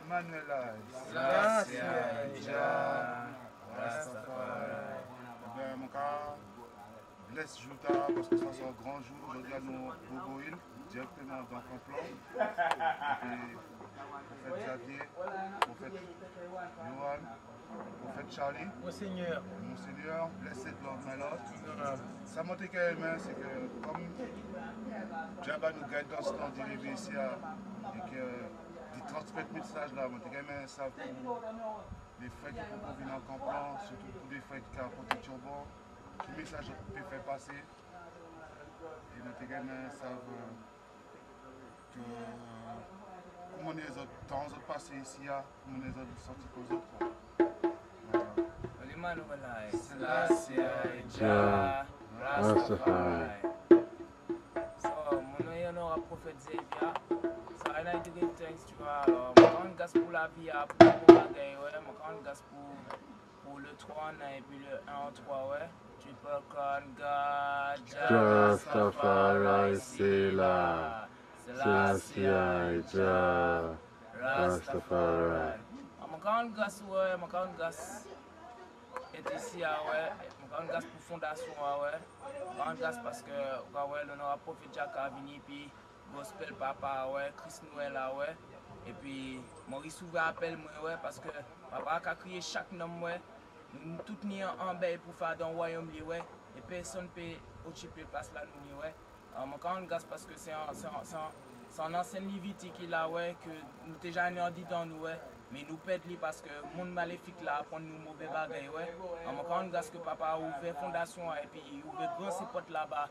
Emmanuel, Selassie, Jah, Rastafari. Ben, mon cas, blesse Jouta parce que ça c'est un grand jour. Aujourd'hui, nous Bobo Hill, directement dans Camplon. Prophète Xavier, prophète Johan, prophète Charlie, Monseigneur, blessé de l'homme malade. Ça m'a été quand même, c'est que comme Djaba nous guide dans ce temps d'arriver ici et que de transmettre le message là, moi, quand même, ça pour les frères qui peuvent venir en Camplon, surtout pour les frères qui ont apporté Turbo, le message peut faire passer. Et nous, quand même, savent que comment les autres temps autres passés ici, comment les autres sortis aux autres. Emmanuel, Selassie, Jah, Rastafari. So, mon nom est prophète Xavier. So, I like to give thanks to mon gospel pour la vie, pour le bagaille, ouais, mon gospel pour le trône et puis le 1 en 3, ouais. Triple Crown God, Jah, Rastafari, Selassie, Jah, Rastafari. Mon gospel, mon gospel est ici, ouais. Mon gospel pour fondation, ouais. Mon gospel parce que, ouais, le prophète Jack a venu, puis gospel papa, ouais, Chris Noël, ouais. Et puis, Maurice ouvert appel, moi, ouais, parce que papa a créé chaque nom, ouais. Nous tous ni en bail pour faire dans le royaume, ouais. Et personne ne peut occuper place là, nous, ouais. Mon gospel parce que c'est un ancien Lévitique qui là, ouais, que nous déjà dit dans nous, ouais. Mais nous perdons parce que le monde maléfique là, pour nous mauvais bagages, ouais. Mon gospel que papa a ouvert fondation, et puis il a ouvert grand ses potes là-bas.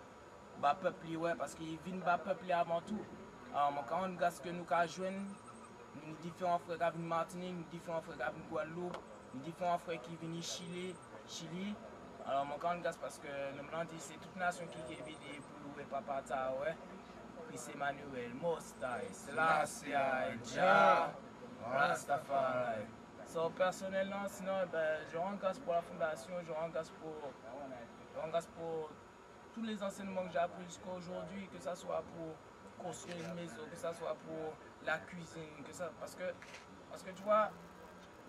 Bas peuple, ouais, parce qu'il vient bas peuple avant tout. Quand on gaz que nous avons joué, nous différents frères qui viennent Martinique, nous différents frères qui viennent Guadeloupe, nous différents frères qui viennent Chili. Alors, mon quand gaz parce que nous avons dit c'est toute nation qui est venue pour louer Papa Ta, ouais. Puis c'est Emmanuel, Mostai, Selassie, Jah, Rastafari. So, personnellement, sinon, ben, je rends grâce pour la fondation, je rends grâce pour tous les enseignements que j'ai appris jusqu'à aujourd'hui, que ce soit pour construire une maison, que ce soit pour la cuisine, parce que tu vois,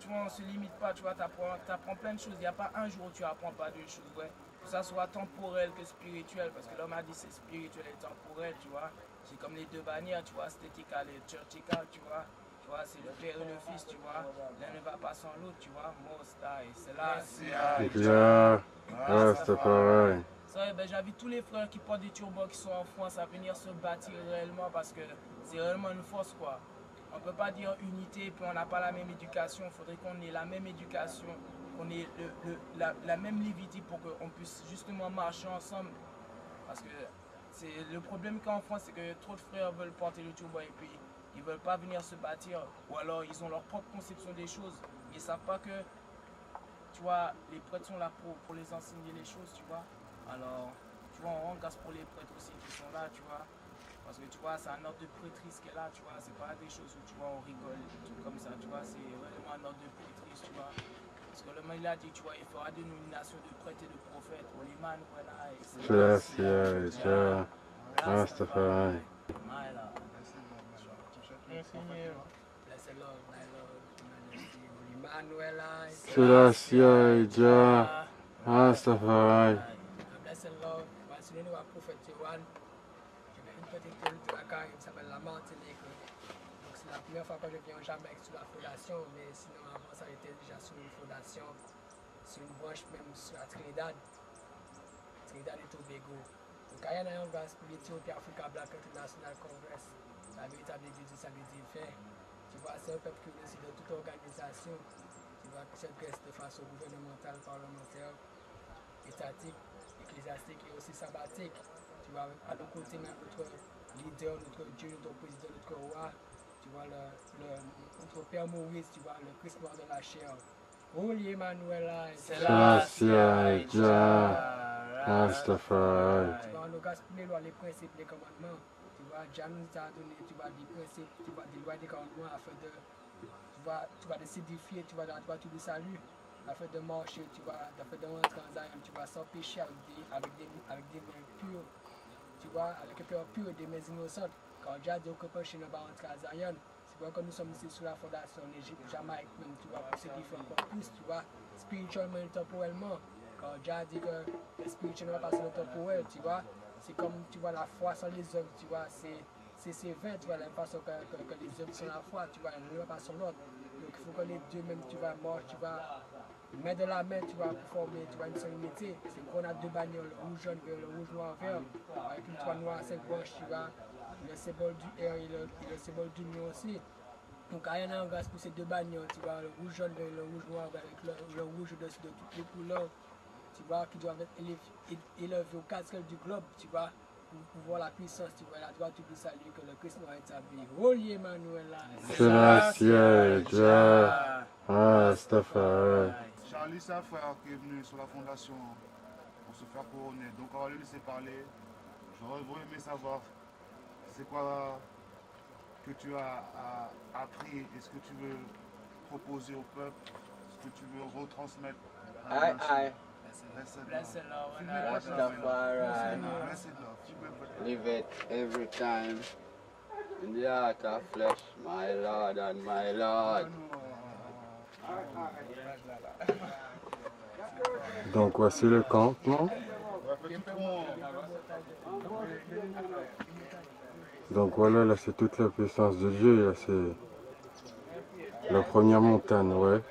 on ne se limite pas, tu vois, tu apprends plein de choses. Il n'y a pas un jour où tu n'apprends pas de choses, ouais. Que ça soit temporel que spirituel, parce que l'homme a dit c'est spirituel et temporel, tu vois. C'est comme les deux bannières, tu vois, sthétical et churchical, tu vois. Tu vois, c'est le père et le fils, tu vois. L'un ne va pas sans l'autre, tu vois. Mostai, Selassie, Jah, Rastafari. Ben, j'invite tous les frères qui portent des turbos qui sont en France à venir se bâtir réellement parce que c'est réellement une force, quoi. On ne peut pas dire unité puis on n'a pas la même éducation. Il faudrait qu'on ait la même éducation, qu'on ait la même lévité pour qu'on puisse justement marcher ensemble. Parce que c'est le problème qu'en France, c'est que trop de frères veulent porter le turbo et puis ils ne veulent pas venir se bâtir. Ou alors ils ont leur propre conception des choses. Ils ne savent pas que, tu vois, les prêtres sont là pour les enseigner les choses, tu vois. Alors, tu vois, on rend grâce pour les prêtres aussi qui sont là, tu vois. Parce que tu vois, c'est un ordre de prêtrise qui est là, tu vois. C'est pas des choses où tu vois, on rigole, tout comme ça, tu vois. C'est vraiment un ordre de prêtrise, tu vois. Parce que le monde il a dit, tu vois, il fera de nous une nation de prêtres et de prophètes. Pour les man, voilà. Selassie, Jah, Rastafari. Blessed Lord, my Lord, Majesty, Emmanuel, Selassie, Jah, Rastafari. Blessed Lord, voici le nouveau prophète Johan. Je viens une petite île de la Caraïbe qui s'appelle la Martinique. Donc c'est la première fois que je viens en Jamaïque sur la fondation, mais sinon avant ça j'étais déjà sur une fondation, sur une branche même sur la Trinidad et Tobago. Donc il y a un gaz pour l'Éthiopie Africa Black International Congress. Ça veut dire ça veut dire fait. Tu vois, c'est un peuple qui est aussi de toute organisation. Tu vois, que cette reste de façon gouvernementale, parlementaire, étatique, ecclésiastique et aussi sabbatique. Tu vois, à nos côtés, notre leader, notre Dieu, notre président, notre roi, tu vois, notre Père Maurice, tu vois, le Christ mort de la chair. Holy Emmanuel, Selassie, Jah, Rastafari. Tu vois, on a gaspillé les principes, les commandements. Tu vois, Dieu nous a donné, tu vois, des principes, tu vois, des lois, des commandements afin de, tu vois, de s'édifier, tu vois, dans tout le salut. Afin de marcher, tu vois, afin de rentrer en Zion, tu vois, sans péché, avec des mains pures, tu vois, avec un cœur pur et des mains innocentes. Quand Dieu a dit que péché ne va rentrer à Zion, tu vois, quand nous sommes ici sur la fondation en Égypte, Jamaïque même, tu vois, pour se défendre encore plus, tu vois, spirituellement et temporellement. Quand Dieu a dit que le spirituel ne va pas passer le temporel, tu vois, c'est comme, tu vois, la foi sans les œuvres, tu vois, c'est vrai, tu vois, la même façon que les œuvres sans la foi, tu vois, l'un ne va pas sans l'autre. Donc il faut que les deux même, tu vois, marchent, tu vois, main de la main, tu vois, pour former, tu vois, une seule unité. C'est qu'on a deux bagnoles, le rouge jaune, vert, le rouge noir vert, avec une toile noire à 5 branches, tu vois, le symbole du R et le symbole du lion aussi. Donc rien en grâce pour ces deux bagnoles, tu vois, le rouge jaune, vert, le rouge noir, avec le rouge au-dessus de toutes les couleurs, tu vois, qui doivent être élevés aux 4 ailes du globe, tu vois, pour voir la puissance, tu vois, la droite du salut que le Christ nous a établi. Holy Emmanuel, là. Selassie Jah, Rastafari. Charlie, c'est un frère qui est venu sur la fondation pour se faire couronner. Donc on va lui laisser parler. J'aurais vraiment aimé savoir c'est quoi que tu as appris et ce que tu veux proposer au peuple, ce que tu veux retransmettre à la nation. Aye. Blessed Lord, when I Rastafari. Blessed love. Live it every time. In the heart of flesh, my Lord and my Lord. Donc voici le campement. Donc voilà, là c'est toute la puissance de Dieu, là c'est la première montagne, ouais.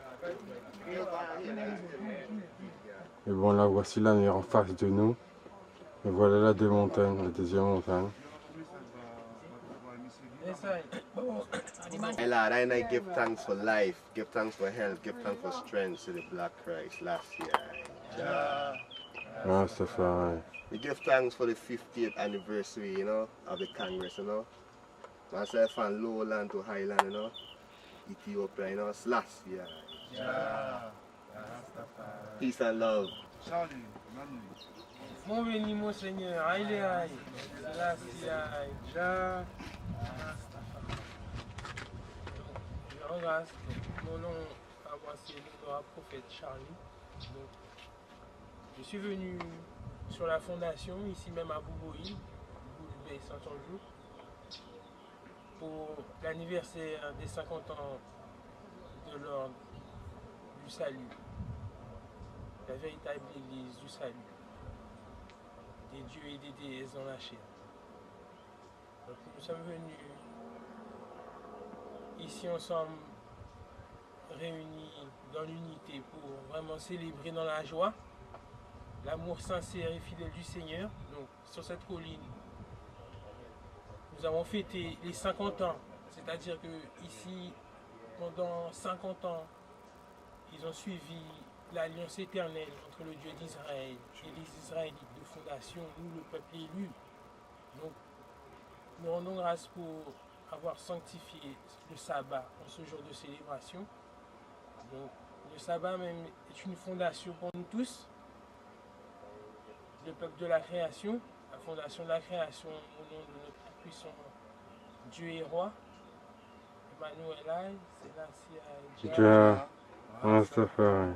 Et bon là voici la mer en face de nous. Et voilà la deux montagnes, la deuxième montagne. My Lord, and I give thanks for life, give thanks for health, give thanks for strength to the Black Christ last year. Rastafari. We give thanks for the 50th anniversary, you know, of the Congress, you know. Myself from lowland to highland, you know. Ethiopia, you know, last year. Peace and love. Charlie, Manu. Mon béni, mon Seigneur, aïe, aïe, Selassie, aïe, Jah, Rastafari. Je rends grâce. Mon nom à moi c'est le prophète Charlie. Donc, je suis venu sur la fondation, ici même à Bouboï, Boulbé Saint-Anjou, pour l'anniversaire des 50 ans de l'ordre du salut, la véritable église du salut, des dieux et des déesses dans la chair. Donc nous sommes venus ici ensemble, réunis dans l'unité pour vraiment célébrer dans la joie l'amour sincère et fidèle du Seigneur. Donc sur cette colline, nous avons fêté les 50 ans, c'est-à-dire que ici, pendant 50 ans, ils ont suivi l'alliance éternelle entre le Dieu d'Israël et les Israélites de fondation, nous le peuple élu. Donc nous rendons grâce pour avoir sanctifié le sabbat en ce jour de célébration. Donc le sabbat même est une fondation pour nous tous, le peuple de la création, la fondation de la création au nom de notre puissant Dieu et roi, Emmanuel, Selassie, Jah, Rastafari.